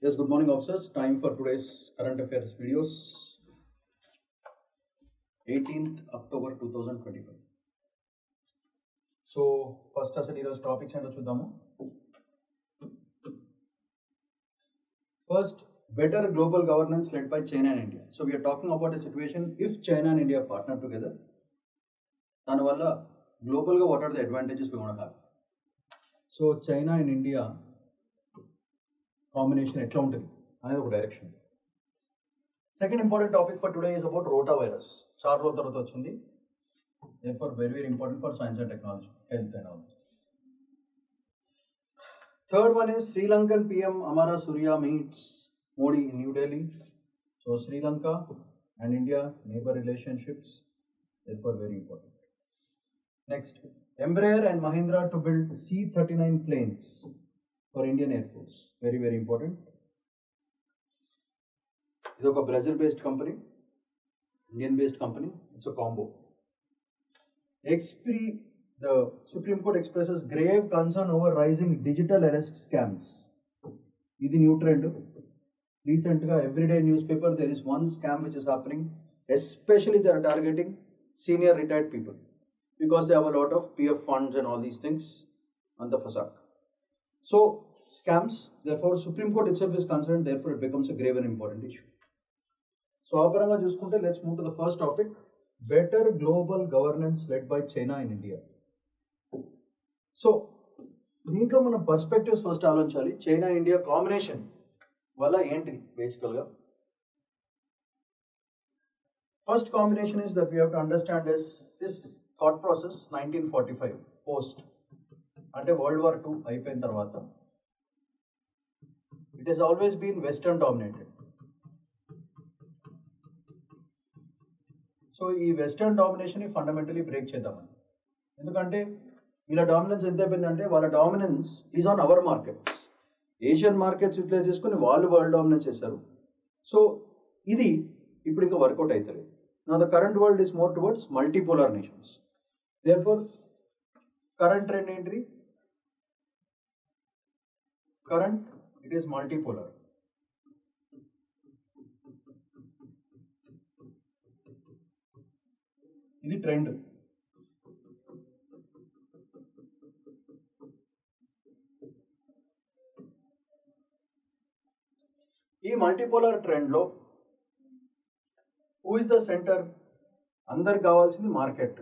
Yes, good morning, officers. Time for today's current affairs videos. 18th October 2025. So, first అసలు ఈరోజు topics ఏంటో చూద్దాము. First, better global governance led by China and India. So, we are talking about a situation if China and India partner together. దానివల్ల గ్లోబల్గా what are the advantages we want to have? So, China and India combination ఎట్లా ఉంటుంది అనేది ఒక direction. Second important topic for today is about rota virus. చాలా రోజుల తర్వాత వచ్చింది. Therefore, very, very important for science and technology, health and all this. Third one is Sri Lankan PM Amara Surya meets Modi in New Delhi. So, Sri Lanka and India neighbor relationships, therefore very important. Next, Embraer and Mahindra to build C-39 planes for Indian Air Force. Very, very important. This is a Brazil-based company, Indian-based company. It's a combo. The Supreme Court expresses grave concern over rising digital arrest scams. This is a new trend. Recently, everyday newspaper, there is one scam which is happening. Especially they are targeting senior retired people because they have a lot of PF funds and all these things on the facade. So, scams, therefore, Supreme Court itself is concerned, therefore, it becomes a grave and important issue. So, let's move to the first topic. Better global governance led by China and India. So, దీంట్లో మనం perspectives first ఆలోచించాలి. China India combination వల్ల ఏంటి బేసికల్గా. First combination is that we have to understand is this thought process 1945 post అంటే world war II అయిపోయిన తర్వాత it is always been western dominated. So ఈ వెస్టర్న్ డామినేషన్ని ఫండమెంటలీ బ్రేక్ చేద్దామని. ఎందుకంటే వీళ్ళ డామినెన్స్ ఎంత అయిపోయిందంటే వాళ్ళ dominance is on our markets. Asian markets utilise చేసుకుని వాళ్ళు వరల్డ్ డామినెన్స్ చేశారు. సో ఇది ఇప్పుడు ఇంకా వర్కౌట్ అవుతుంది. నా the current world is more towards multipolar nations. Therefore current trend ఏంటిది? Current it is multipolar. ఇది ట్రెండ్. ఈ మల్టీపోలార్ ట్రెండ్లో హూ ఇస్ ద సెంటర్? అందరికి కావాల్సింది market.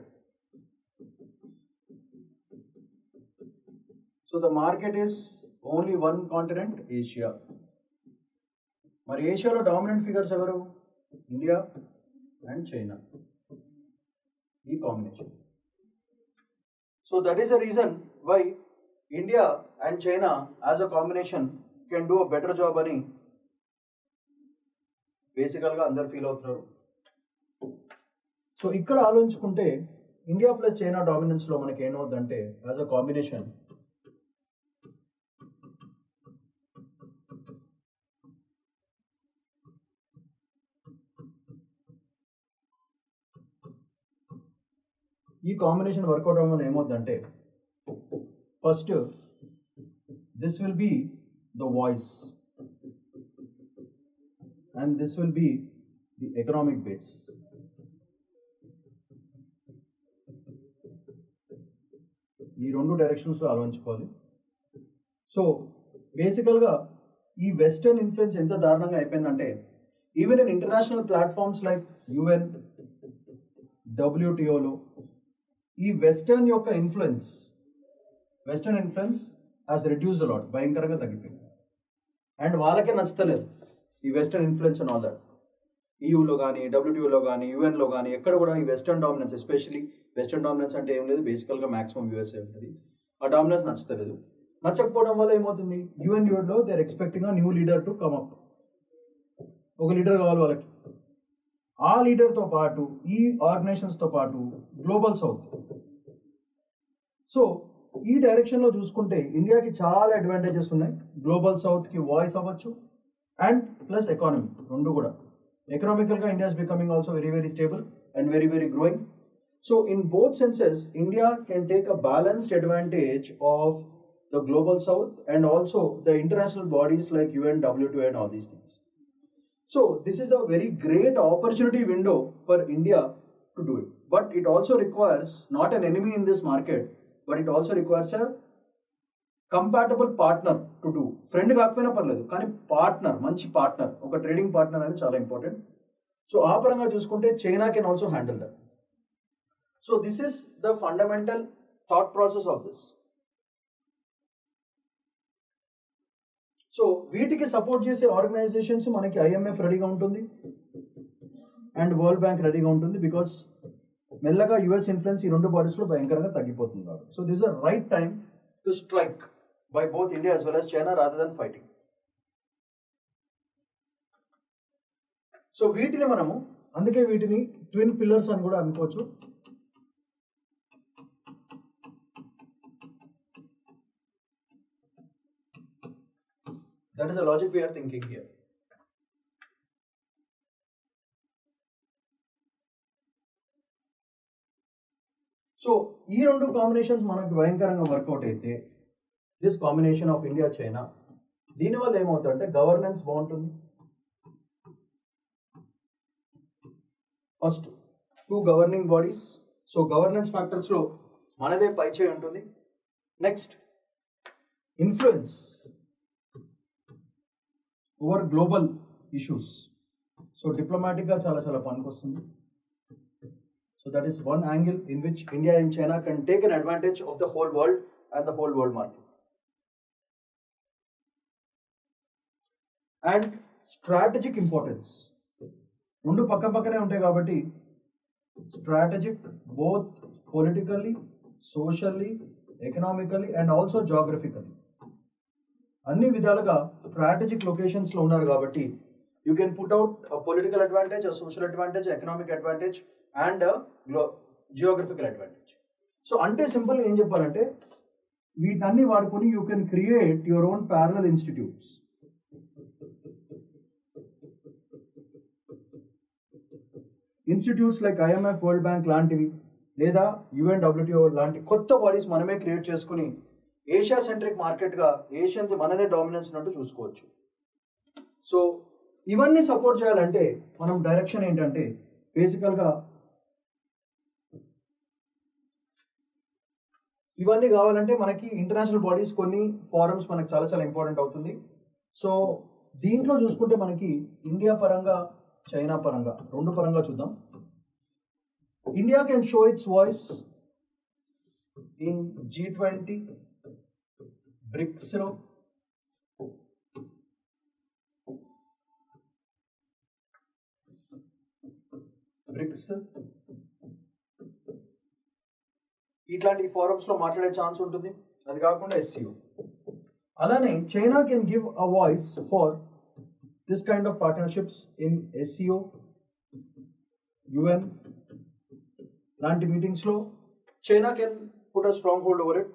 So the market is only one continent, Asia. మరి ఏషియాలో డామినెంట్ ఫిగర్స్ ఎవరు? India and China. ఈ combination. So that is the reason why India and China as a combination can do a better job అని బేసికల్గా అందరు feel అవుతున్నారు. So ఇక్కడ ఆలోచించుకుంటే ఇండియా ప్లస్ చైనా డామినెన్స్లో మనకి ఏమవుతుందంటే యాజ్ అ కాంబినేషన్ ఈ కాంబినేషన్ వర్కౌట్ అవ్వడం వల్ల ఏమవుతుందంటే first this will be the voice and this will be the economic base. ఈ రెండు డైరెక్షన్స్లో ఆలోచించుకోవాలి. సో బేసికల్గా ఈ వెస్టర్న్ ఇన్ఫ్లుయెన్స్ ఎంత దారుణంగా అయిపోయిందంటే even in international platforms like UN, WTOలో ఈ వెస్టర్న్ యొక్క ఇన్ఫ్లుయెన్స్ హాస్ రెడ్యూస్డ్ అలాట్, భయంకరంగా తగ్గిపోయింది. అండ్ వాళ్ళకే నచ్చలేదు ఈ western influence and all that. EUలో కానీ, WTOలో కానీ, UNలో కానీ ఎక్కడ కూడా ఈ western dominance, especially western dominance అంటే ఏం లేదు, బేసికల్గా మాక్సిమం USA ఉంటుంది. ఆ డామినెన్స్ నచ్చలేదు. నచ్చకపోవడం వల్ల ఏమవుతుంది, UNలో they are expecting new leader to come up. ఒక లీడర్ కావాలి వాళ్ళకి. ఆ లీడర్తో పాటు ఈ ఆర్గనైజేషన్స్తో పాటు గ్లోబల్ సౌత్. సో ఈ డైరెక్షన్లో చూసుకుంటే ఇండియాకి చాలా అడ్వాంటేజెస్ ఉన్నాయి. గ్లోబల్ సౌత్కి వాయిస్ అవ్వచ్చు and plus economy, రెండు కూడా. Economically, India is becoming also very, very stable and very, very growing. So in both senses, India can take a balanced advantage of the global south, and also the international bodies like UN, WTO, and all these things. So this is a very great opportunity window for India to do it. But it also requires not an enemy in this market, but it also requires a compatible partner to do. Friend కాకపోయినా పర్లేదు, కానీ partner, మంచి partner, ఒక trading partner అనేది చాలా important. So ఆ పరంగా చూసుకుంటే China can also handle that. So this is the fundamental thought process of this. So వీటికి సపోర్ట్ చేసే ఆర్గనైజేషన్స్ మనకి IMF రెడీగా ఉంటుంది అండ్ వరల్డ్ బ్యాంక్ రెడీగా ఉంటుంది. బికాస్ మెల్లగా US ఇన్ఫ్లుయెన్స్ ఈ రెండు బాడీస్లో భయంకరంగా తగ్గిపోతుంది కాబట్టి. So this is right time to strike by both India as well as China rather than fighting. So వీటిని మనము అందుకే వీటిని ట్విన్ పిల్లర్స్ అని కూడా అనుకోవచ్చు. That is the logic we are thinking here. So ఈ రెండు కాంబినేషన్స్ మనకు భయంకరంగా వర్కౌట్ అయితే this combination of India China, దీనివల్ల ఏమవుతుందంటే గవర్నెన్స్ బాగుంటుంది. First two governing bodies, so governance ఫ్యాక్టర్స్లో మనదే పైచేయి ఉంటుంది. Next influence over global issues, so డిప్లొమాటిక్గా చాలా చాలా పనికొస్తుంది. So that is one angle in which India and China can take an advantage of the whole world and the whole world market. And strategic importance, రెండు పక్క పక్కనే ఉంటాయి కాబట్టి strategic both politically, socially, economically and also geographically, అన్ని విధాలుగా strategic లొకేషన్స్లో ఉన్నారు కాబట్టి you can put out political advantage, social advantage, economic advantage and geographical advantage. So అంటే సింపుల్ ఏం చెప్పాలంటే వీటన్ని వాడుకొని you can create your own parallel institutes. Institutes like IMF, world bank లాంటివి లేదా UN, WTO లాంటి కొత్త బాడీస్ మనమే క్రియేట్ చేసుకుని ఏషియా సెంట్రిక్ మార్కెట్గా ఏషియన్కి మనదే డామినెన్స్ ఉన్నట్టు చూసుకోవచ్చు. సో ఇవన్నీ సపోర్ట్ చేయాలంటే మనం డైరెక్షన్ ఏంటంటే బేసికల్గా ఇవన్నీ కావాలంటే మనకి ఇంటర్నేషనల్ బాడీస్ కొన్ని ఫారమ్స్ మనకి చాలా చాలా ఇంపార్టెంట్ అవుతుంది. సో దీంట్లో చూసుకుంటే మనకి ఇండియా పరంగా, చైనా పరంగా, రెండు పరంగా చూద్దాం. India can show its voice in G20, బ్రిక్స్లో, బ్రిక్స్ ఇట్లాంటి ఫారమ్స్లో మాట్లాడే ఛాన్స్ ఉంటుంది. అది కాకుండా SCO. అలానే China can give a voice for this kind of partnerships in SCO, UN లాంటి మీటింగ్స్లో China can put a strong hold over it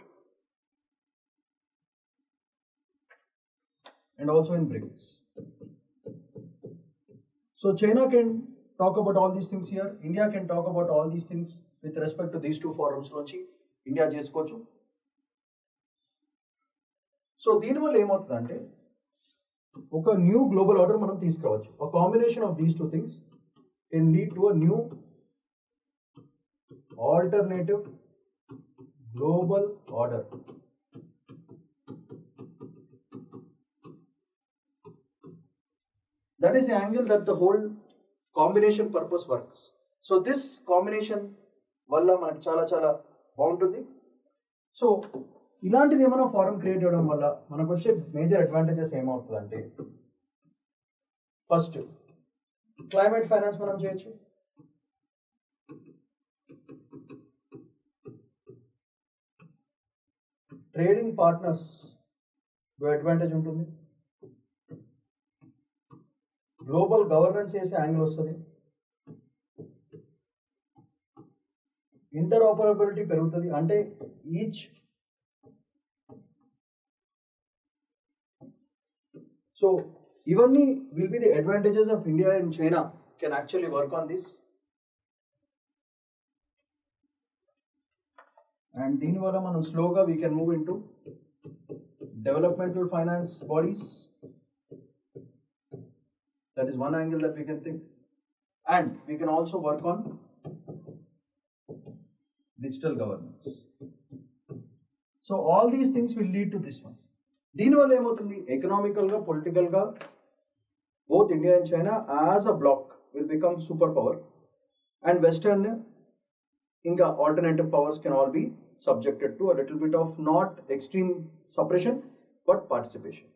and also in BRICS. So China can talk about all these things here, India can talk about all these things with respect to these two forms నుంచి India చేసుకోవచ్చు. So దీనివల్ల ఏమవుతుందంటే ఒక new global order మనం తీసుకురావచ్చు. ఒక combination of these two things can lead to a new alternative global order. That is the angle that the whole combination purpose works. So this combination వల్ల మనకి చాలా చాలా బాగుంటుంది. సో ఇలాంటిది ఏమైనా ఫారం క్రియేట్ చేయడం వల్ల మనకు వచ్చే మేజర్ అడ్వాంటేజెస్ ఏమవుతుందంటే ఫస్ట్ క్లైమేట్ ఫైనాన్స్ మనం చేయొచ్చు. ట్రేడింగ్ పార్ట్నర్స్ అడ్వాంటేజ్ ఉంటుంది. గ్లోబల్ గవర్నెన్స్ చేసే యాంగిల్ వస్తుంది. ఇంటర్ఆపరబిలిటీ పెరుగుతుంది. అంటే ఈచ్ సో ఇవన్నీ will be the advantages of India and China can actually work on this. And దీనివల్ల మనం స్లోగా we can move in to developmental finance bodies. That is one angle that we can think. And we can also work on digital governance. So all these things will lead to this one. దీనివల్ల ఏమవుతుంది, ఎకనామికల్గా పొలిటికల్గా both India and China as a bloc will become superpower, and Western Inga alternative powers can all be subjected to a little bit of not extreme suppression but participation.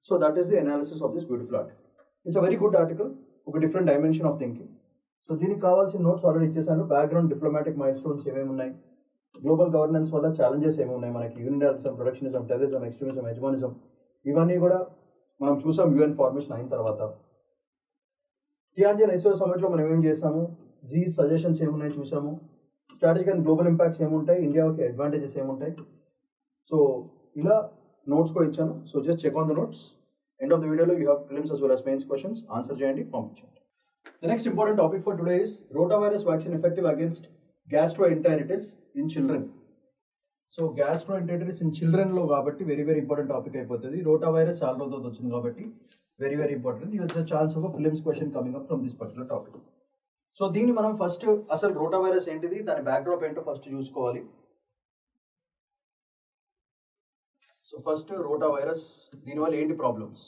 So that is the analysis of this beautiful article. It's a very good article, ఒక different dimension of thinking. So దీనికి కావాల్సిన notes already ఇచ్చేసాను. Background diplomatic mile stones ఏమేమి ఉన్నాయి, global governance వల్ల challenges ఏమి ఉన్నాయి, మనకి యూనిటారిజం, ప్రొటెక్షనిజం, టెర్రరిజం, ఎక్స్ట్రీమిజం, హెజమానిజం, ఇవన్నీ కూడా మనం చూసాం యుఎన్ ఫార్మేషన్ అయిన తర్వాత. టియాన్జిన్ ఐసో సమిట్లో మనం ఏం చేసాము, జీస్ సజెషన్స్ ఏమున్నాయి చూసాము, స్ట్రాటజిక్ అండ్ గ్లోబల్ ఇంపాక్ట్స్ ఏముంటాయి, ఇండియాకి అడ్వాంటేజెస్ ఏముంటాయి. సో ఇలా నోట్స్ కూడా ఇచ్చాను. So just check on the notes. End of the వీడియోలో you have prelims as well as mains questions. Answer చేయండి, పంపించండి. The next important topic for today is rotavirus vaccine effective against gastroenteritis in children. So gastroenteritis in children లో కాబట్టి very very important topic అయిపోతుంది. Rotavirus చాలా రోజులతో వచ్చింది కాబట్టి very very important. You the chance of prelims question coming up from this particular topic. So దీన్ని మనం first అసలు rotavirus ఏంటిది, దాని బ్యాక్డ్రాప్ ఏంటో ఫస్ట్ చూసుకోవాలి. సో ఫస్ట్ రోటావైరస్, దీనివల్ల ఏంటి ప్రాబ్లమ్స్.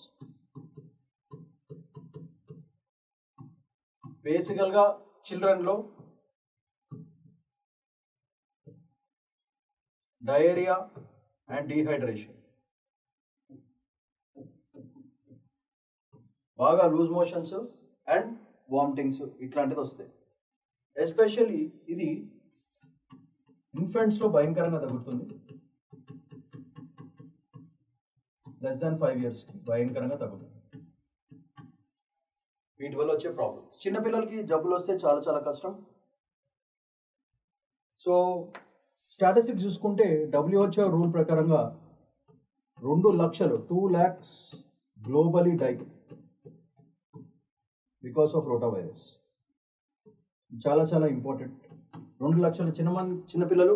బేసికల్గా చిల్డ్రన్లో డయేరియా అండ్ డీహైడ్రేషన్, బాగా లూజ్ మోషన్స్ అండ్ వామిటింగ్స్ ఇట్లాంటిది వస్తాయి. ఎస్పెషల్లీ ఇది ఇన్ఫెంట్స్లో భయంకరంగా తగ్గుతుంది. లెస్ దాన్ 5 yearsకి భయంకరంగా తగ్గుతుంది. వీటి వల్ల వచ్చే ప్రాబ్లమ్స్, చిన్నపిల్లలకి జబ్బులు వస్తే చాలా చాలా కష్టం. సో స్టాటిస్టిక్స్ చూసుకుంటే WHO రూల్ ప్రకారంగా 2 లక్షలు 2 lakhs globally die because of rotavirus. చాలా చాలా ఇంపార్టెంట్. 2 లక్షల చిన్నపిల్లలు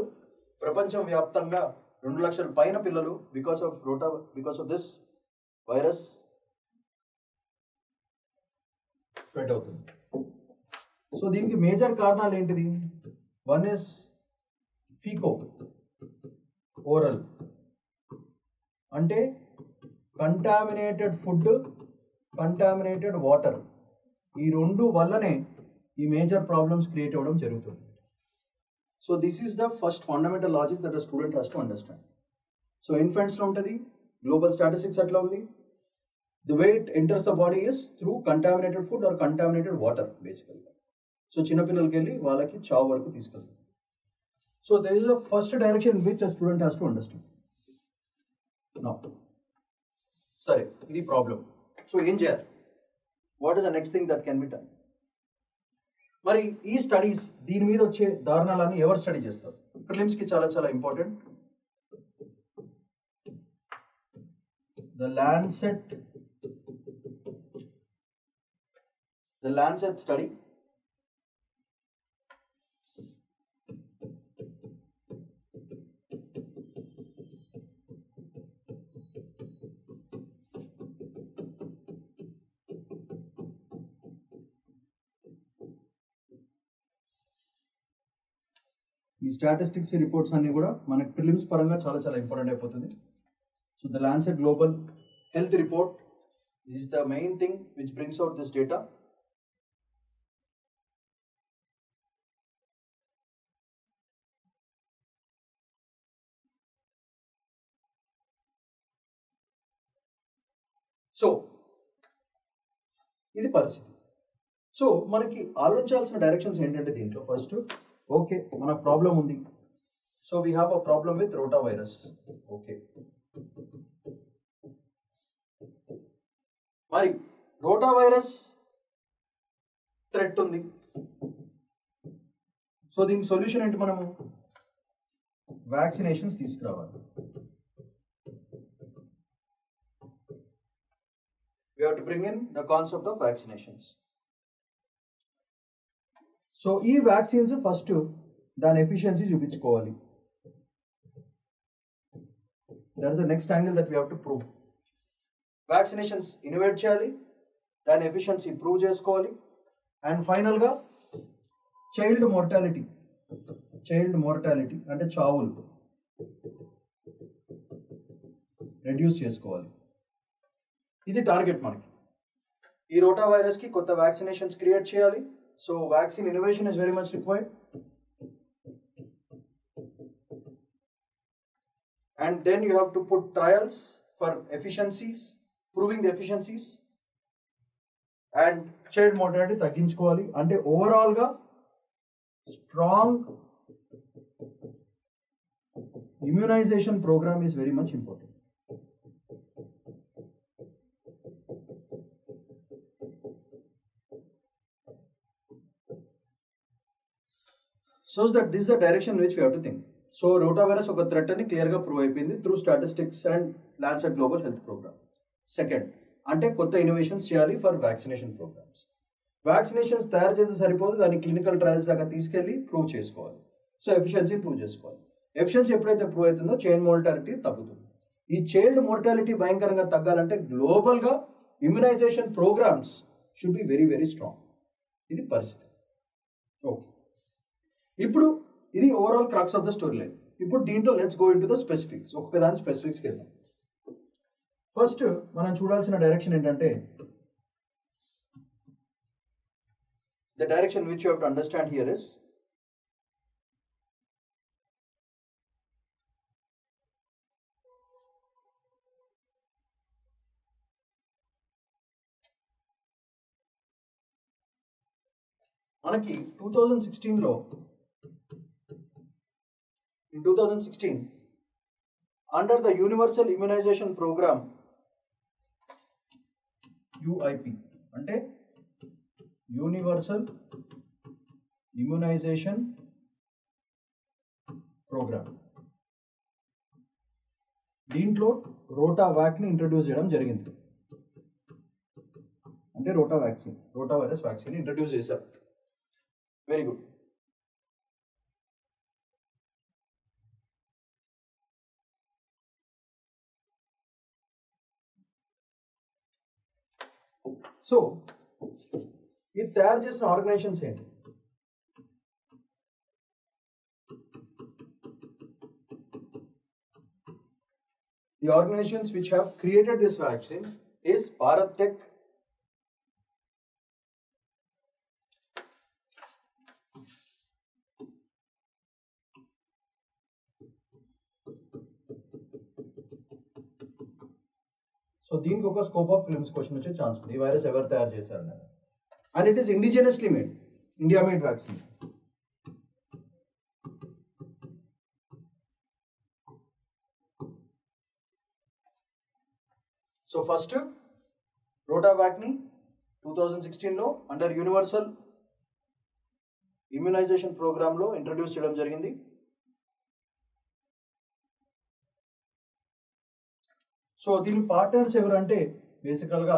ప్రపంచం వ్యాప్తంగా 2 లక్షల పైన పిల్లలు because of this virus spread అవుతుంది. సో దీనికి మేజర్ కారణాలు ఏంటిది, వన్ ఇస్ ఫీకో ఓరల్, అంటే కంటామినేటెడ్ ఫుడ్, కంటామినేటెడ్ వాటర్, ఈ 2 వల్లనే ఈ మేజర్ ప్రాబ్లమ్స్ క్రియేట్ అవ్వడం జరుగుతుంది. So this is the first fundamental logic that the student has to understand. So ఇన్ఫెంట్స్లో ఉంటుంది, గ్లోబల్ స్టాటిస్టిక్స్ ఎట్లా ఉంది, the way it enters the body is through contaminated food or contaminated water basically. So చిన్నపిల్లలకి వెళ్ళి వాళ్ళకి చావు వరకు తీసుకెళ్తుంది. So there is a first direction in which a student has to understand. Now, సరే ఇది ప్రాబ్లం. సో ఏం చేయాలి, what is the next thing that can be done. మరి ఈ స్టడీస్, దీని మీద వచ్చే దారుణాలని ఎవరు స్టడీ చేస్తారు, ప్రిలిమ్స్కి చాలా చాలా ఇంపార్టెంట్. The Lancet study ఈ స్టాటిస్టిక్స్ రిపోర్ట్స్ అన్ని కూడా మనకి ప్రిలిమ్స్ పరంగా చాలా చాలా ఇంపార్టెంట్ అయిపోతుంది. So the Lancet global health report is the main thing which brings out this data. So ఇది పరిస్థితి. సో మనకి ఆలోచించాల్సిన డైరెక్షన్స్ ఏంటంటే దీంట్లో ఫస్ట్, ఓకే మన ప్రాబ్లం ఉంది. So we have a problem with rotavirus. Okay, మరి రోటావైరస్ థ్రెట్ ఉంది. సో దీనికి సొల్యూషన్ ఏంటి, మనము వ్యాక్సినేషన్స్ తీసుకురావాలి. We have to bring in the concept of vaccinations. So ఈ వ్యాక్సిన్స్ ఫస్ట్ దాని ఎఫిషియన్సీ చూపించుకోవాలి. That is the next angle that we have to prove. Vaccinations innovate చేయాలి, దాని ఎఫిషియన్సీ ప్రూవ్ చేసుకోవాలి, అండ్ ఫైనల్గా చైల్డ్ మోర్టాలిటీ అంటే చావులు రెడ్యూస్ చేసుకోవాలి. ఇది టార్గెట్ మనకి. ఈ రోటా వైరస్కి కొత్త వ్యాక్సినేషన్స్ క్రియేట్ చేయాలి. So vaccine innovation is very much required. And then you have to put trials for efficiencies, proving the efficiencies, and child mortality తగ్గించుకోవాలి. అంటే ఓవరాల్గా strong immunisation programme is very much important. So that this is the direction in which we have to think. So rotavirus ఒక threat అని క్లియర్గా prove అయిపోయింది through statistics and Lancet global health programme. Second అంటే కొత్త innovations చేయాలి for vaccination programmes. Vaccinations తయారు చేస్తే సరిపోదు, దాన్ని క్లినికల్ ట్రయల్స్ దాకా తీసుకెళ్ళి ప్రూవ్ చేసుకోవాలి. సో ఎఫిషియన్సీ ప్రూవ్ చేసుకోవాలి. ఎఫిషియన్సీ ఎప్పుడైతే ప్రూవ్ అవుతుందో చైల్డ్ మోర్టాలిటీ తగ్గుతుంది. ఈ చైల్డ్ మోర్టాలిటీ భయంకరంగా తగ్గాలంటే గ్లోబల్గా immunisation programmes should be very very strong. ఇది పరిస్థితి. ఓకే, ఇప్పుడు ఇది overall crux of the story line. ఇప్పుడు దీంట్లో let's go in to the specifics. ఒక్కొక్క దాని స్పెసిఫిక్స్కి వెళ్దాం. ఫస్ట్ మనం చూడాల్సిన డైరెక్షన్ ఏంటంటే the direction which you have to understand here is మనకి 2016లో in 2016 under the Universal Immunization Program UIP అంటే యూనివర్సల్ ఇమ్యునైజేషన్ ప్రోగ్రామ్, దీంట్లో రోటా వ్యాక్ని ఇంట్రడ్యూస్ చేయడం జరిగింది. అంటే రోటా వైరస్ వ్యాక్సిన్ ఇంట్రడ్యూస్ చేశారు. Very good. సో ఇది తయారు చేసిన ఆర్గనైజేషన్స్ ఏంటి? The organizations which have created this vaccine is BharatTech, so దీనికి ఒక స్కోప్ ఆఫ్ ఫిల్మ్స్ క్వశ్చన్ వచ్చే ఛాన్స్ ఉంది. ఈ వైరస్ ఎవరు తయారు చేశారు? And it is indigenously made, India made vaccine. So first రోటావాక్ని 2016లో అండర్ యూనివర్సల్ ఇమ్యునైజేషన్ ప్రోగ్రాంలో ఇంట్రడ్యూస్ చేయడం జరిగింది. సో దీని పార్ట్నర్స్ ఎవరంటే బేసికల్గా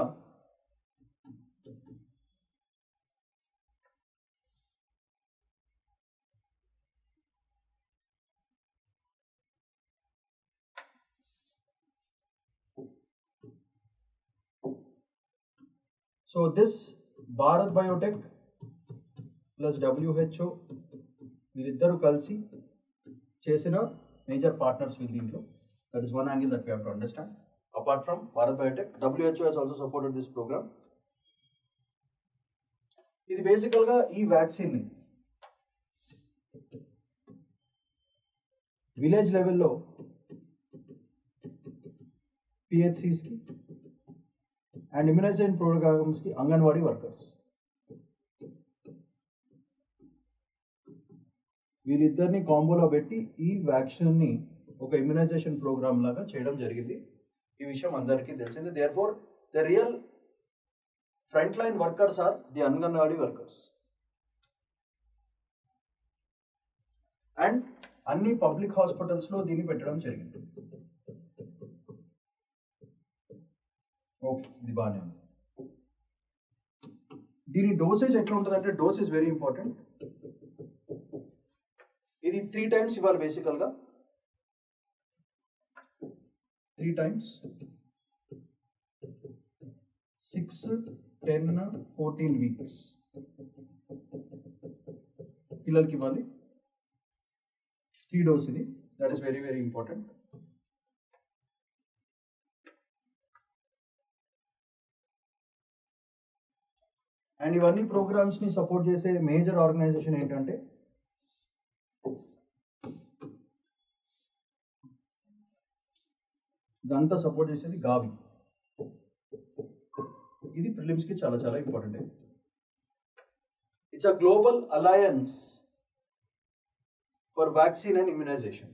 so this Bharat biotech plus WHO వీళ్ళిద్దరూ కలిసి చేసిన మేజర్ పార్ట్నర్స్ వీళ్ళు దీంట్లో. That is one angle that we have to understand. Apart from Bharat Biotech, WHO has also supported this program. ఇది బేసికల్గా ఈ వ్యాక్సిన్ విలేజ్ లెవెల్లో PHCస్కి అండ్ ఇమ్యునైజేషన్ ప్రోగ్రామ్స్కి అంగన్వాడీ వర్కర్స్ వీళ్ళిద్దరిని కాంబోలో పెట్టి ఈ వ్యాక్సిన్ని ఒక ఇమ్యునైజేషన్ ప్రోగ్రామ్ లాగా చేయడం జరిగింది. ఈ విషయం అందరికీ తెలిసింది. Therefore the real front line workers are the anganwadi workers. And అన్ని పబ్లిక్ హాస్పిటల్స్లో దీన్ని పెట్టడం జరిగింది. ఓకే, ఇది బాగానే ఉంది. దీని డోసేజ్ ఎట్లా ఉంటుంది అంటే, డోస్ ఇస్ వెరీ ఇంపార్టెంట్. ఇది 3 times ఇవ్వాలి బేసికల్గా. 3 times 6, 10, 14 weeks పిల్లలకి ఇవ్వాలి. 3 డోస్ ఇది. That is very very important. And ఇవన్నీ ప్రోగ్రామ్స్ని సపోర్ట్ చేసే మేజర్ ఆర్గనైజేషన్ ఏంటంటే ఇదంతా సపోర్ట్ చేసేది గావి. ఇది ప్రిలిమ్స్కి చాలా చాలా important. It's a global alliance for vaccine and immunisation.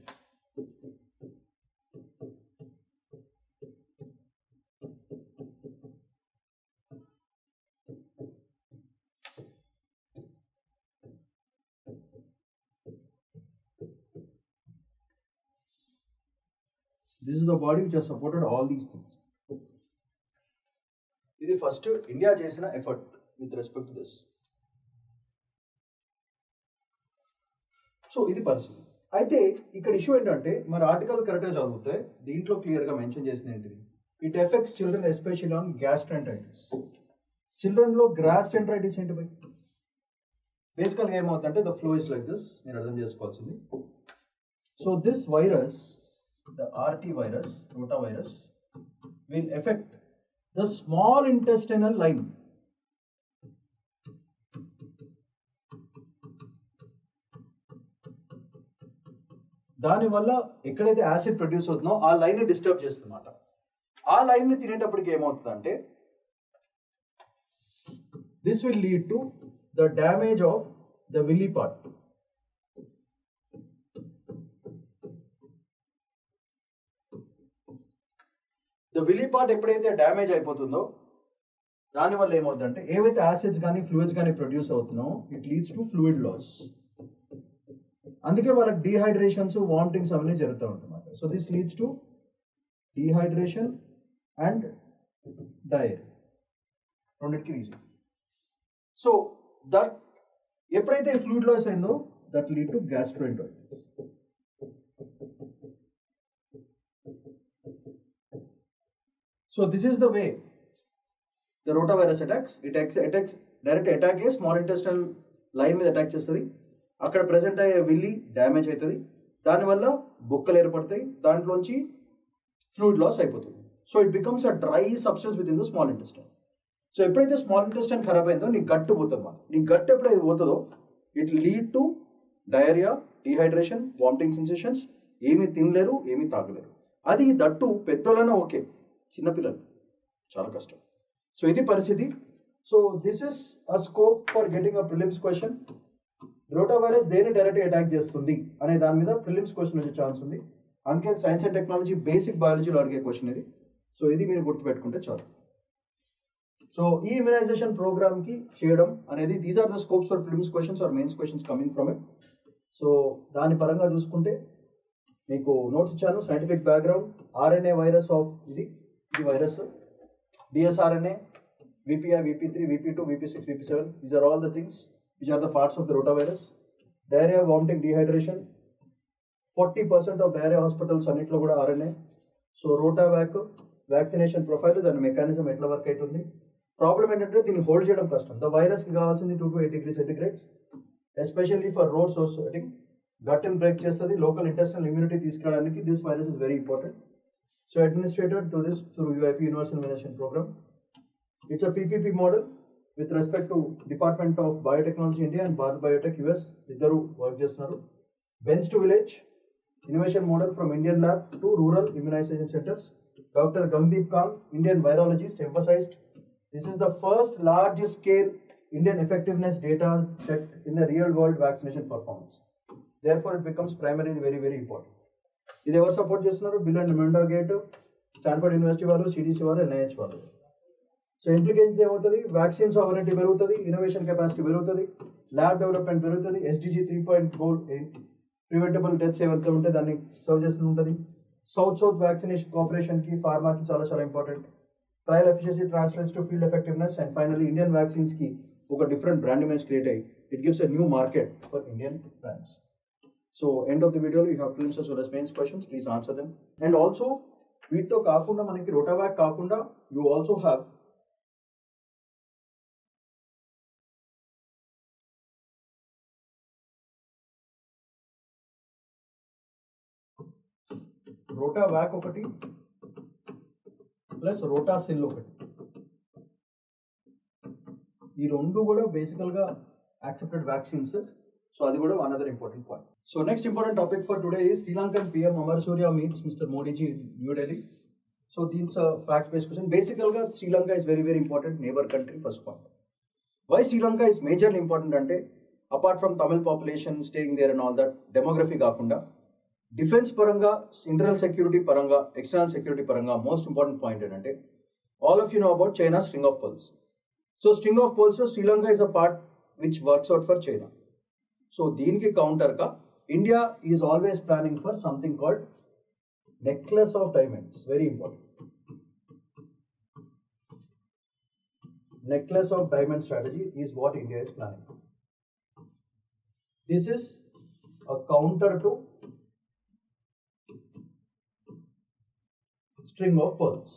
This is the body which has supported all these things. ఇది ఫస్ట్ ఇండియా చేసిన effort with respect to this. So ఇది పరిస్థితి. అయితే ఇక్కడ ఇష్యూ ఏంటంటే మరి ఆర్టికల్ కరెక్ట్గా చదివితే దీంట్లో క్లియర్గా మెన్షన్ చేసింది ఏంటిది, it affects children especially on gastroenteritis. చిల్డ్రన్లో గ్యాస్ట్రెంటైటిస్ ఏంటి బై? బేసికల్గా ఏమవుతుందంటే the flow is like this, మీరు అర్థం చేసుకోవాల్సింది. So this virus, the RT virus, rotavirus, will affect the small intestinal line. దానివల్ల ఎక్కడైతే యాసిడ్ ప్రొడ్యూస్ అవుతుందో ఆ లైన్ డిస్టర్బ్ చేస్తుందన్నమాట. ఆ లైన్ ని తినేటప్పటికి ఏమవుతుందంటే this will lead to the damage of the villi part. The villi part ఎప్పుడైతే డ్యామేజ్ అయిపోతుందో దానివల్ల ఏమవుతుందంటే ఏవైతే యాసిడ్స్ కానీ ఫ్లూయిడ్స్ కానీ ప్రొడ్యూస్ అవుతుందో it leads to fluid loss. అందుకే వాళ్ళకి డీహైడ్రేషన్స్, వామిటింగ్స్ అవన్నీ జరుగుతూ ఉంటున్నమాట. So this leads to dehydration and diarrhoea, రెండింటికి రీజన్. సో దట్ ఎప్పుడైతే ఫ్లూయిడ్ లాస్ అయిందో that lead to gastroenteritis. So this is the way the rotavirus attacks. It attacks direct attack a small intestinal line మీద attack చేస్తుంది. అక్కడ present అయ్యే Willi damage అవుతుంది. దానివల్ల బొక్కలు ఏర్పడతాయి, దాంట్లోంచి ఫ్లూయిడ్ లాస్ అయిపోతుంది. So it becomes a dry substance with in the small intestine. So ఎప్పుడైతే స్మాల్ ఇంటెస్టైన్ ఖరాబ్ అయిందో నీ గట్టు పోతుంది మనం. నీ గట్టు ఎప్పుడైతే పోతుందో it lead to diarrhoea, dehydration, vomiting sensations, ఏమీ తినలేరు, ఏమీ తాగలేరు. అది దట్టు పెద్దోళ్ళనే ఓకే, చిన్నపిల్లలు చాలా కష్టం. సో ఇది పరిస్థితి. So this is a scope for getting a prelims question. Rotavirus దేని డైరెక్ట్ అటాక్ చేస్తుంది అనే దాని మీద ప్రిలిమ్స్ క్వశ్చన్ వచ్చే ఛాన్స్ ఉంది. అందుకే సైన్స్ అండ్ టెక్నాలజీ బేసిక్ బయాలజీలో అడిగే క్వశ్చన్ ఇది. సో ఇది మీరు గుర్తుపెట్టుకుంటే చాలు. సో ఈ ఇమ్యునైజేషన్ ప్రోగ్రామ్కి చేయడం అనేది these are the scopes for prelims questions or mains questions coming from it. So దాని పరంగా చూసుకుంటే మీకు నోట్స్ ఇచ్చాను. Scientific background, RNA virus of ఇది virus, DSRNA, VPI, VP3, VP2, VP6, VP7, these are all the things which are the parts of the rotavirus. Diarrhea, vomiting, dehydration, 40% of diarrhea hospitals అన్నిట్లో కూడా RNA. So రోటావాక్ vaccination profile, దాని mechanism ఎట్లా work అవుతుంది. Problem ఏంటంటే దీన్ని hold చేయడం కష్టం. The వైరస్కి కావాల్సింది 2 to 8 degrees centigrade, especially for road source setting. గట్ని బ్రేక్ చేస్తుంది, లోకల్ ఇంటెస్టినల్ ఇమ్యూనిటీ తీసుకురావడానికి this virus is very important. So administered through UIP, Universal Immunization Program. It's a PPP model with respect to Department of Biotechnology India and Bharat Biotech US. Iddaru work chestunaru. Bench to village innovation model from Indian lab to rural immunization centers. Dr. Gangdeep Kang, Indian virologist, emphasized this is the first large scale Indian effectiveness data set in the real world vaccination performance. Therefore it becomes primarily very very important. ఇది ఎవరు support చేస్తున్నారు? Bill and Melinda gate, Stanford university వాళ్ళు, CDC వాళ్ళు, NIH వాళ్ళు. So implications ఏమవుతుంది? Vaccine sovereignty పెరుగుతుంది, innovation capacity పెరుగుతుంది, lab development పెరుగుతుంది, SDG 3 గోల్ ప్రివెంటబుల్ డెత్స్ ఏవైతే ఉంటే దాన్ని సర్వ్ చేస్తూ ఉంటుంది. సౌత్ వ్యాక్సినేషన్ కోఆపరేషన్కి, ఫార్మాకి చాలా చాలా important. Trial efficiency translates to field effectiveness. And finally Indian వ్యాక్సిన్స్కి ఒక డిఫరెంట్ బ్రాండ్ ఇమేజ్ క్రియేట్ అయ్యి it gives a new market for Indian brands. So end of the video, you have prelims as well as mains questions. Please answer them. And also, వీటితో కాకుండా మనకి రోటావాక్ కాకుండా you also have రోటావాక్ ఒకటి plus రోటాసిల్ ఒకటి. ఈ రెండు కూడా బేసికల్గా యాక్సెప్టెడ్ వ్యాక్సిన్స్. సో అది కూడా another important point. So next important topic for today is Sri Lankan PM Amar Surya meets Mr. Modi ji in New Delhi. So these are facts based question. Basically Sri Lanka is very important neighbor country. First point, why Sri Lanka is majorly important ante, apart from Tamil population staying there and all that, demography కాకుండా defence పరంగా, internal security పరంగా, external security పరంగా most important point ఏంటంటే all of you know about China string of pearls. So string of pearls లో Sri Lanka is a part which works out for China. So దీనికి కౌంటర్గా India is always planning for something called necklace of diamonds. Very important. Necklace of diamond strategy is what India is planning. This is a counter to string of pearls.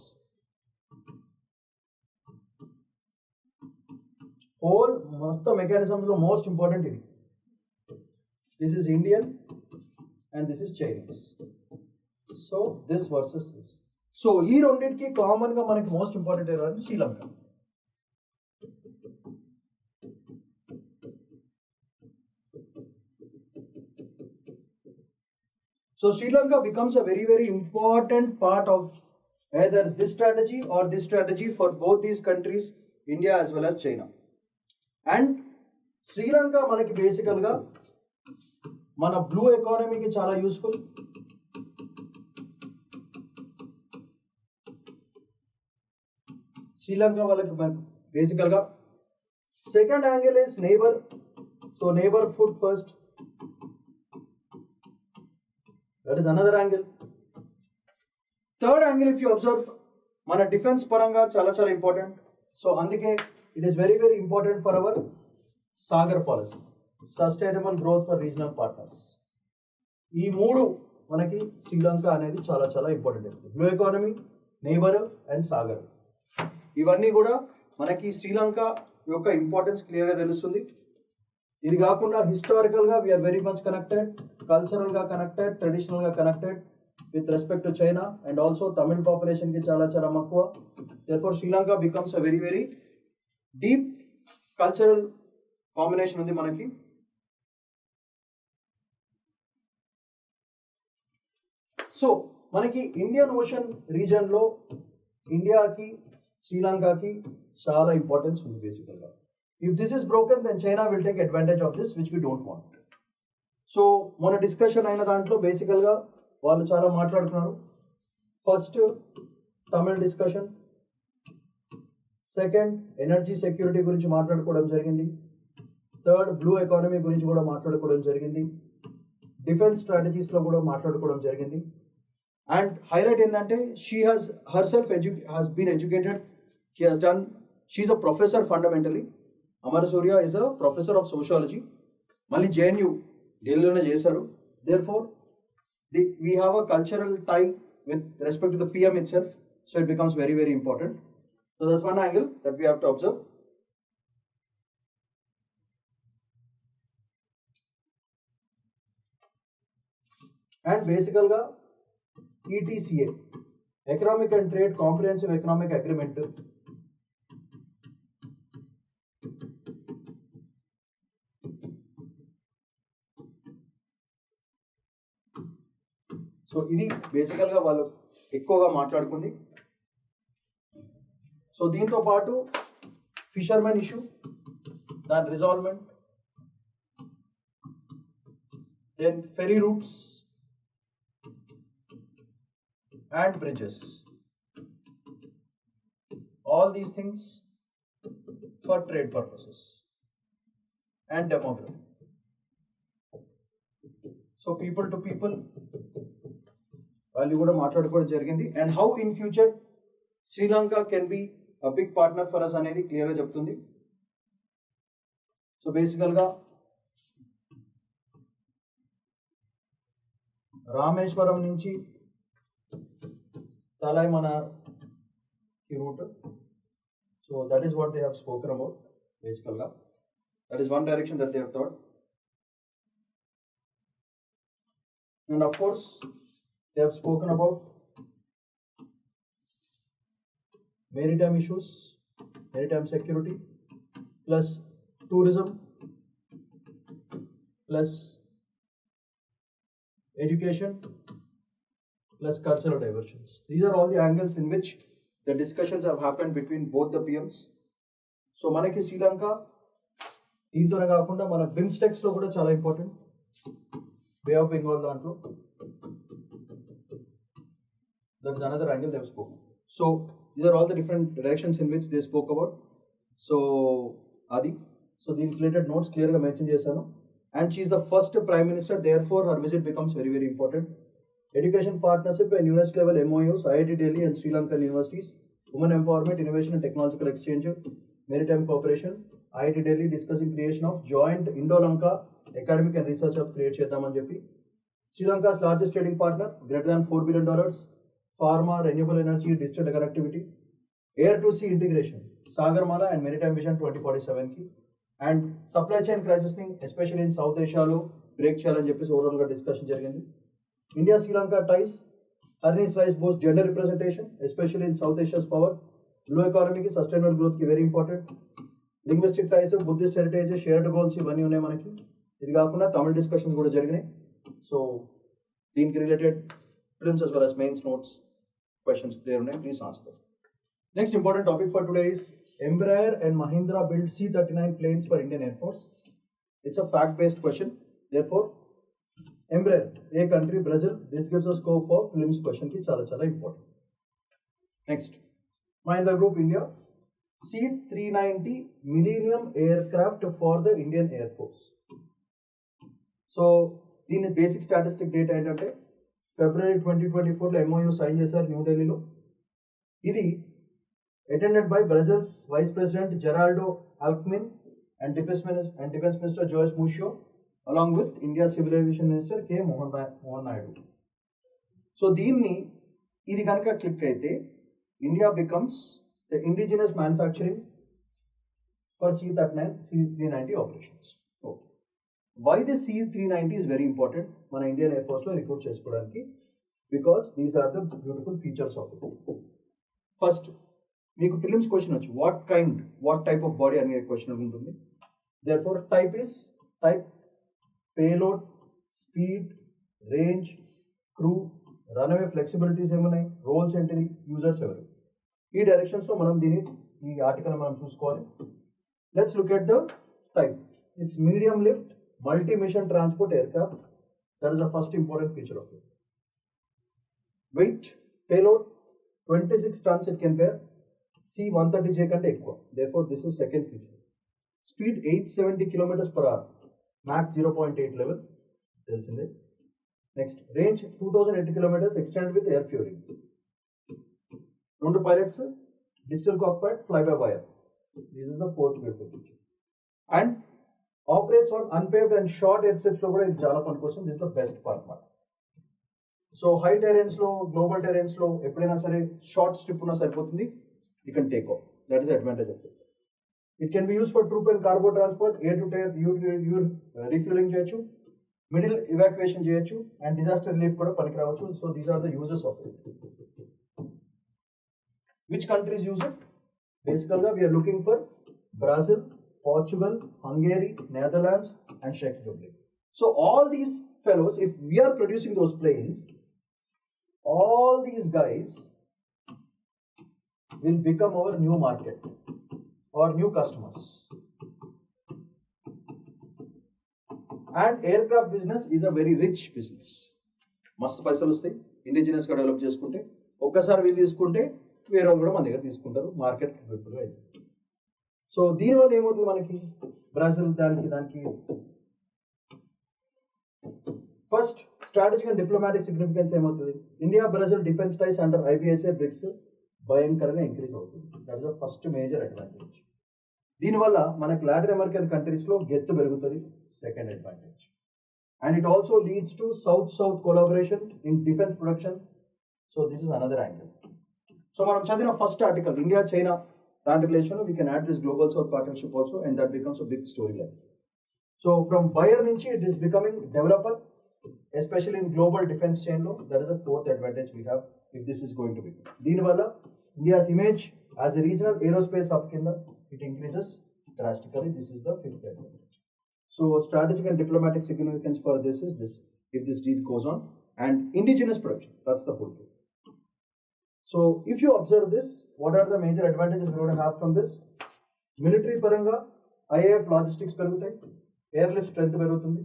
Whole మొత్తం mechanisms లో most important ఇది. This is Indian and this is Chinese. So this versus this. So ఈ రెండింటికి common గా మనకి most important area Sri Lanka. So Sri Lanka becomes a very important part of either this strategy or this strategy for both these countries, India as well as China. And Sri Lanka manaki basically ga mana blue economy ki chala useful. Sri Lanka వాళ్ళకి basically ga second angle is neighbor. So neighbor food first. That is another angle. Third angle, if you observe, mana defense paranga chala important. So andike it is very important for our Sagar policy, sustainable growth for regional partners. ఈ మూడు మనకి శ్రీలంక అనేది చాలా important. Blue economy, neighbour and Sagar, ఇవన్నీ కూడా మనకి శ్రీలంక యొక్క importance క్లియర్గా తెలుస్తుంది. ఇది కాకుండా హిస్టారికల్గా వీఆర్ వెరీ మచ్ కనెక్టెడ్, కల్చరల్గా కనెక్టెడ్, ట్రెడిషనల్గా connected with respect to China and also Tamil పాపులేషన్కి చాలా మక్కువ. Therefore Sri Lanka becomes a very deep cultural combination ఉంది మనకి. సో మనకి ఇండియన్ ఓషన్ రీజన్లో ఇండియాకి శ్రీలంకకి చాలా ఇంపార్టెన్స్ ఉంది బేసికల్గా. If this is broken, then China will take advantage of this, which we don't want. So, మన డిస్కషన్ అయిన దాంట్లో బేసికల్గా వాళ్ళు చాలా మాట్లాడుతున్నారు. First Tamil discussion, second energy security గురించి మాట్లాడుకోవడం జరిగింది, థర్డ్ బ్లూ ఎకానమీ గురించి కూడా మాట్లాడుకోవడం జరిగింది, డిఫెన్స్ స్ట్రాటజీస్లో కూడా మాట్లాడుకోవడం జరిగింది. అండ్ హైలైట్ ఏంటంటే she has herself has been educated, she is a professor fundamentally. Amar Surya is a professor of sociology. Mali JNU ఢిల్లీలోనే చేశారు. Therefore, we have a cultural tie with respect to the PM itself. So it becomes very important. So that's one angle that we have to observe. And basically, ETCA, Economic and Trade Comprehensive Economic Agreement. So ఇది బేసికల్గా వాళ్ళు ఎక్కువగా మాట్లాడుకుంది. So దీంతో పాటు fishermen issue, దాని resolvement, then ferry routes and bridges, all these things for trade purposes and demography. So people to people వాళ్ళు కూడా మాట్లాడుకోవడం జరిగింది. And how in future Sri Lanka can be a big partner for us అనేది క్లియర్గా చెప్తుంది. So బేసికల్గా రామేశ్వరం నుంచి Talaimanar ki route. So that is what they have spoken about basically. That is one direction that they have thought. And of course, they have spoken about maritime issues, maritime security, plus tourism, plus education, plus cultural diversions. These are all the angles in which the discussions have happened between both the PMs. So మనకి శ్రీలంక దీంతోనే కాకుండా మన బిమ్స్టెక్స్ లో కూడా చాలా important. Bay of Bengal దాంట్లో that is another angle they have spoken. So these are all the different directions in which they spoke about. So Adi, so the related notes clear ga mention chesanu, and she is the first prime minister, therefore her visit becomes very very important. Education partnership and university level MOUs, IIT Delhi and Sri Lankan universities, women empowerment, innovation and technological exchange, maritime cooperation, IIT Delhi discussing creation of joint Indo-Lanka academic and research hub create chedamani cheppi. Sri Lanka's largest trading partner, greater than $4 billion, pharma, renewable energy, digital connectivity, air to sea integration, Sagarmala and maritime vision 2047 ki, and supply chain crisis thing, especially in South Asia lo break challenge cheppi overall ga discussion jarigindi. India Sri Lanka ties, Harney's rise boosts gender representation, especially in South Asia's power, blue economy ki sustainable growth ki very important. Linguistic ties, Buddhist heritage, shared goals ఇవన్నీ ఉన్నాయి మనకి. ఇది కాకుండా తమిళ discussions కూడా జరిగినాయి. So దీనికి related films as well as mains notes questions there ఉన్నాయి. Please answer them. Next important topic for today is Embraer and Mahindra build C-39 planes for Indian Air Force. It's a fact-based question. Therefore, Embraer, a country, Brazil. This gives us scope for films question ki chala important. Next, Mahindra Group India, C-390 Millennium aircraft for the Indian Air Force. So, దీని basic statistic data ఏంటంటే February 2024 లో MOU sign చేశారు న్యూఢిల్లీలో. ఇది attended by Brazil's Vice President Geraldo Alckmin and Defense Minister Joyce Muscio, along with India's Civil Aviation Minister K. Mohan Naidu. So దీన్ని ఇది కనుక click అయితే India becomes the indigenous manufacturing for C-390 operations. Okay. Why this C-390 is very important మన Indian Air Force లో recruit చేసుకోవడానికి, because these are the beautiful features of it. First, మీకు prelims question వచ్చి what type of body అనే question ఉంటుంది. Therefore, type is type, payload, speed, range, crew, runaway flexibilities ఏమున్నాయి, roles ఏంటిది, users ఎవరు. ఈ డైరెక్షన్స్ లో మనం ఈ ఆర్టికల్ మనం చూసుకోవాలి. Let's look at the type. It's medium lift multi mission transport aircraft. That is the first important feature of it. Weight, payload 26 tons it can bear. C-130J కంటే ఎక్కువ. Therefore, this is second feature. Speed 870 km/h. Mach 0.8 level. తెలిసిందే. Next, range 2080 km extended with air fueling. రెండు pilots, digital cockpit, fly-by-wire. This is the fourth beautiful feature. And operates on unpaved and short airstrips లో కూడా ఇది చాలా పనికొస్తుంది. This is the best part. So high terrains లో, global terrains లో ఎప్పుడైనా సరే షార్ట్ స్ట్రిప్ ఉన్నా సరిపోతుంది. You can take off. That is advantage of it. It can be use for troop and cargo transport, air to air refuelling చేయొచ్చు, middle evacuation చేయొచ్చు, and disaster relief కూడా పనికి రావచ్చు. So these are the uses of it. Which countries use it? బేసికల్ గా we are looking for Brazil, Portugal, Hungary, Netherlands, and Czech Republic. So all these fellows, if we are producing those planes, all these guys will become our new market or new customers. And aircraft business is a very rich business. మస్తు పైసలు వస్తాయి indigenous గా develop చేసుకుంటే. ఒక్కసారి వీళ్ళు తీసుకుంటే వేరే వాళ్ళు కూడా మన దగ్గర తీసుకుంటారు. మార్కెట్ గా అయింది. సో దీనివల్ల ఏమవుతుంది మనకి, బ్రాజిల్ దానికి first strategic and diplomatic significance ఏమవుతుంది, India Brazil defence టైస్ under IBSA bricks భయంకరంగా ఇంక్రీజ్ అవుతుంది. That is the first major advantage. దీనివల్ల మనకి లాటిన్ అమెరికన్ కంట్రీస్ లో గెత్తు పెరుగుతుంది. Second advantage. And it also leads to south collaboration in defence production. So this is another angle. So మనం చదివిన first article India China దాని relation we can add this global south partnership also and that becomes a big story line. So from buyer నుంచి it is becoming developer, especially in global defence chain లో. That is the fourth advantage we have if this is going to be. దీనివల్ల India's image as a regional aerospace hub కింద it increases drastically. This is the fifth advantage. So strategic and diplomatic significance for this is this, if this deal goes on, and indigenous production, that's the whole thing. So if you observe this, what are the major advantages we're going to have from this? Military paranga IAF logistics పెరుగుతాయి, airlift strength పెరుగుతుంది,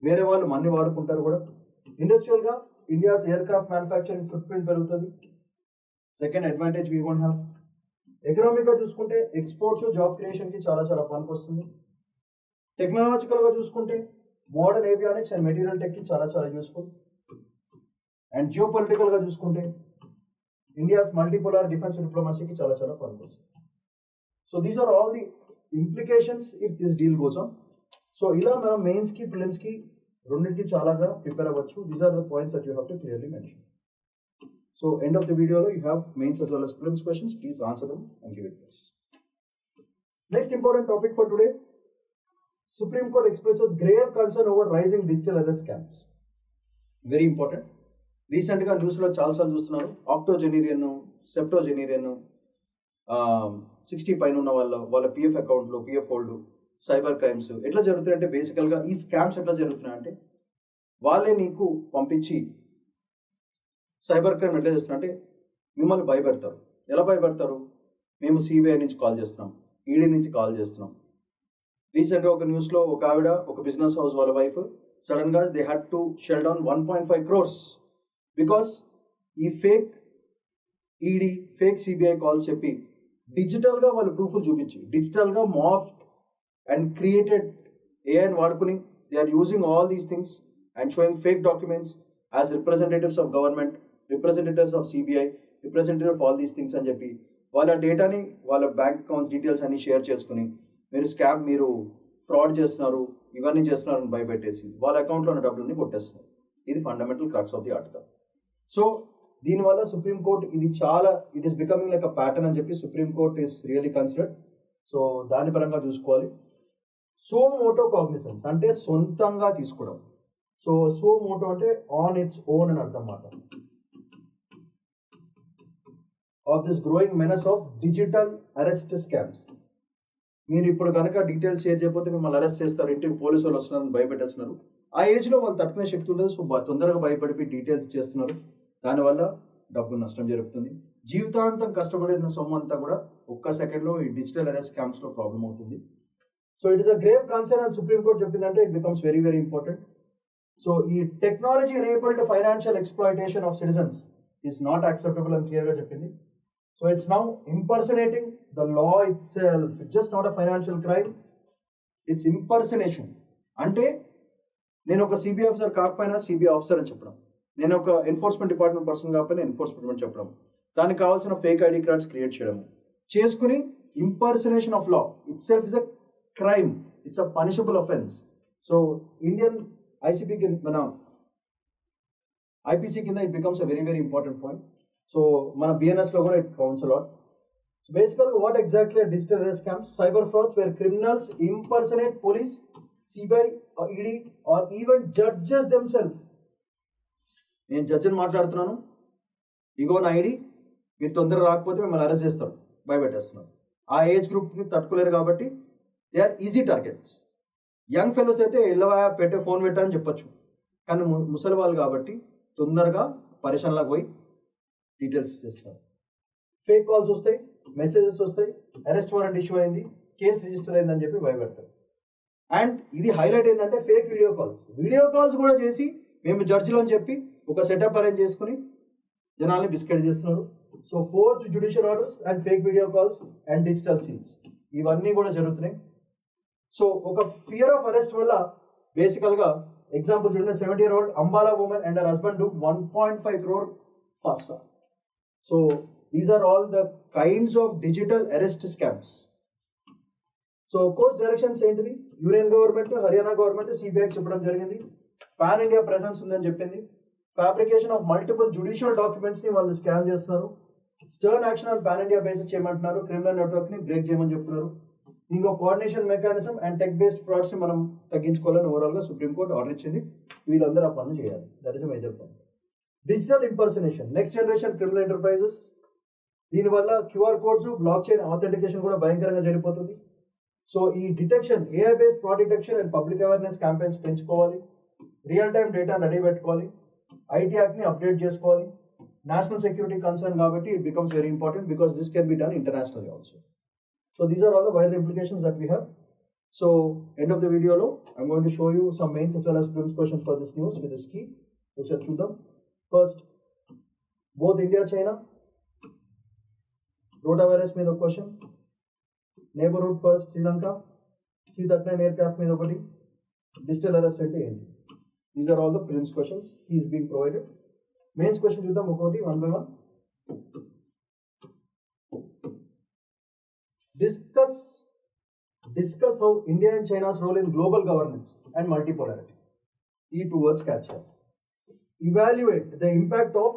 వేరే వాళ్ళు మన్ని వాడుకుంటారు కూడా. Industrial గా India's aircraft manufacturing footprint పెరుగుతుంది. Second advantage we won't have. Economic గా చూసుకుంటే ఎక్స్పోర్ట్స్ జాబ్ క్రియేషన్ కి చాలా చాలా పనికి వస్తుంది. టెక్నాలజికల్ గా చూసుకుంటే modern avionics and material tech కి చాలా చాలా యూస్ఫుల్. అండ్ జియో పొలిటికల్ గా చూసుకుంటే ఇండియాస్ మల్టీపోలార్ డిఫెన్స్ డిప్లొమసీకి చాలా చాలా పనికి వస్తుంది. So these are all the implications if this deal goes on. So ఇలా మనం మెయిన్స్ కి ప్రిలిమ్స్ కి రెండింటికి చాలాగా ప్రిపేర్ అవ్వచ్చు. These are the points that you have to clearly mention. So end of the video you have mains as well as prelims questions. Please answer them and give it this. Next important topic for today. Supreme Court expresses grave concern over rising digital arrest scams. Very important. Recent ga news lo chaala saalu chustunaru. Octogenarian, septogenarian, 60 పైన ఉన్న వాళ్ళ PF account లో PF hold, cyber crimes ఎట్లా జరుగుతున్నాయంటే బేసికల్ గా ఈ scams ఎట్లా జరుగుతున్నాయంటే వాళ్ళే నీకు పంపించి సైబర్ క్రైమ్ ఎట్లా చేస్తున్నారంటే మిమ్మల్ని భయపెడతారు. ఎలా భయపెడతారు? మేము CBI నుంచి కాల్ చేస్తున్నాం, ED నుంచి కాల్ చేస్తున్నాం. రీసెంట్గా ఒక న్యూస్లో ఒక ఆవిడ, ఒక బిజినెస్ హౌస్ వాళ్ళ వైఫ్ సడన్గా they had to shell down 1.5 crores because ఈ fake ED fake CBI calls చెప్పి డిజిటల్గా వాళ్ళు ప్రూఫ్లు చూపించి డిజిటల్గా మాఫ్డ్ అండ్ క్రియేటెడ్ ఏఐని వాడుకుని they are using all these things and showing fake documents as representatives of government, representatives of CBI, representative of all these things అని చెప్పి వాళ్ళ డేటాని, వాళ్ళ బ్యాంక్ అకౌంట్స్ డీటెయిల్స్ అన్ని షేర్ చేసుకుని మీరు ఫ్రాడ్ చేస్తున్నారు, ఇవన్నీ చేస్తున్నారు అని భయపెట్టేసి వాళ్ళ అకౌంట్లో ఉన్న డబ్బులన్నీ కొట్టేస్తున్నారు. ఇది fundamental crux of the article. So దీనివల్ల సుప్రీం కోర్ట్ ఇది చాలా it is becoming like a pattern అని చెప్పి supreme court is really considered. So దాని పరంగా చూసుకోవాలి. సో మోటో కాగ్నిసెన్స్ అంటే సొంతంగా తీసుకోవడం. సో మోటో అంటే ఆన్ ఇట్స్ ఓన్ అని అర్థం అన్నమాట. Of this growing menace of digital arrest scams. మీరు ఇప్పుడు కనుక డీటెయిల్స్ షేర్ చేయకపోతే మిమ్మల్ని అరెస్ట్ చేస్తారు, ఇంటికి పోలీసు వాళ్ళు వస్తున్నారని భయపెట్టేస్తున్నారు. ఆ ఏజ్లో వాళ్ళు తట్టుకునే శక్తి ఉండదు. సో తొందరగా భయపడిపోయి డీటెయిల్స్ చేస్తున్నారు. దానివల్ల డబ్బు నష్టం జరుగుతుంది. జీవితాంతం కష్టపడిన సొమ్ము అంతా కూడా ఒక్క సెకండ్లో ఈ డిజిటల్ అరెస్ట్ స్కామ్స్లో ప్రాబ్లం అవుతుంది. So it is a grave concern అని సుప్రీం కోర్ట్ చెప్పిందంటే it becomes very very important. So ఈ technology enabled financial exploitation of citizens is not acceptable అని క్లియర్గా చెప్పింది. So it's now impersonating the law itself. It's just not a financial crime, it's impersonation. అంటే నేను ఒక CBI officer కాకపోయినా CBI officer అని చెప్పడం, నేను ఒక ఎన్ఫోర్స్మెంట్ డిపార్ట్మెంట్ పర్సన్ కాకపోయినా ఎన్ఫోర్స్మెంట్ చెప్పడం, దానికి కావాల్సిన ఫేక్ ID కార్డ్స్ క్రియేట్ చేయడం చేసుకుని impersonation of law it self is a crime, it's a punishable offence. So Indian ICP మన IPC కింద it becomes a very very important point. So మన BNS లో కూడా it counts a lot. So basically what exactly are digital arrest scams? Cyber frauds where criminals impersonate police, CBI or ED or even judges themselves. నేను జడ్జిని మాట్లాడుతున్నాను, ఇగో నా ID, మీరు తొందరగా రాకపోతే మిమ్మల్ని అరెస్ట్ చేస్తారు, భయపెట్టేస్తున్నారు. ఆ ఏజ్ గ్రూప్ని తట్టుకోలేరు కాబట్టి they are easy targets. Young fellows అయితే ఎల్లవా పెట్టే ఫోన్ పెట్టా అని చెప్పొచ్చు, కానీ ముసలి వాళ్ళు కాబట్టి తొందరగా పరిశ్రమలకు పోయి డీటెయిల్స్ ఇచ్చేస్తారు. ఫేక్ కాల్స్ వస్తాయి, మెసేజెస్ వస్తాయి, అరెస్ట్ వారెంట్ ఇష్యూ అయింది, కేసు రిజిస్టర్ అయిందని చెప్పి భయపెడతారు. అండ్ ఇది హైలైట్ ఏంటంటే ఫేక్ వీడియో కాల్స్ కూడా చేసి మేము జడ్జిలో అని చెప్పి ఒక సెటప్ అరేంజ్ చేసుకుని జనాల్ని బిస్కెట్ చేస్తున్నారు. So fourth judicial orders and fake video calls and digital scenes ఇవన్నీ కూడా జరుగుతున్నాయి. సో ఒక ఫియర్ ఆఫ్ అరెస్ట్ వల్ల బేసికల్గా ఎగ్జాంపుల్ చూడండి, 70-year-old Ambala woman and her husband do 1.5 crore ఫాస్సా. So these are all the kinds of digital arrest scams. So court's directions ఏంటిది? Union government, Haryana government CBIకి చెప్పడం జరిగింది. పాన్ ఇండియా ప్రెసెన్స్ ఉందని చెప్పింది. Fabrication of multiple judicial documents ని వాళ్ళు scan చేస్తున్నారు. Stern action on pan India basis చేయమంటున్నారు. క్రిమినల్ నెట్వర్క్ ని బ్రేక్ చేయమని చెప్తున్నారు. ఇంకో coordination mechanism and tech based frauds ని మనం తగ్గించుకోవాలని ఓవరాల్ గా సుప్రీంకోర్టు ఆర్డర్ ఇచ్చింది. వీళ్ళందరూ ఆ పనులు చేయాలి. That is major point. Digital impersonation, next generation criminal enterprises. దీనివల్ల QR codes, blockchain authentication కూడా భయంకరంగా జరిగిపోతుంది. సో ఈ detection, AI based fraud detection and public awareness campaigns పెంచుకోవాలి. రియల్ టైమ్ డేటా రెడీ పెట్టుకోవాలి. ఐటీ యాక్ట్ ని update చేసుకోవాలి. National security concern కాబట్టి it becomes very important because this can be done internationally also. So these are all the wider implications that we have. So end of the video lo, I'm going to show you some mains as well as prelims questions for this news with this key. Which are choose them. First, both India China rotavirus మీద ఒక question. Neighborhood first Sri Lanka. C-39 aircraft మీద ఒకటి. Digital arrest అంటే ఏంటి? These are all the prelims questions. He is being provided. Mains question చూద్దాం ఒకటి one by one. Discuss how India and China's role in global governance and multipolarity. E two words catch here. Evaluate the impact of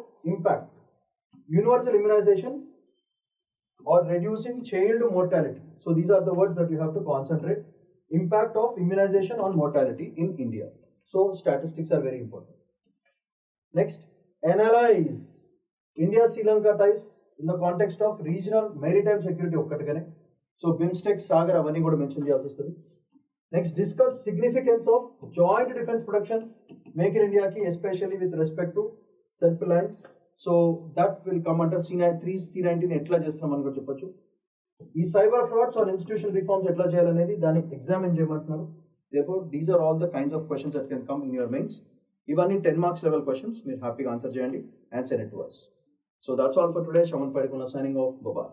universal immunization or reducing child mortality. So these are the words that you have to concentrate. Impact of immunization on mortality in India. So statistics are very important. Next, analyze India Sri Lanka ties in the context of regional maritime security ఒక్కటిగానే. So BIMSTEC, Sagar అవన్నీ కూడా mention చేయాల్సి వస్తుంది. Next, discuss significance of joint defence production make in ఇండియాకి especially with respect to self reliance. So that will come under C19 ఎట్లా చేస్తున్నామని కూడా చెప్పొచ్చు. ఈ cyber frauds on institution reforms ఎట్లా చేయాలనేది దాన్ని ఎగ్జామిన్ చేయమంటున్నారు. Therefore these are all the kinds of questions that can come in your mains. ఇవన్నీ 10 marks level questions. మీరు హ్యాపీగా ఆన్సర్ చేయండి and send it to us. So that's all for today. Shaman Padikuna signing off. Bye bye.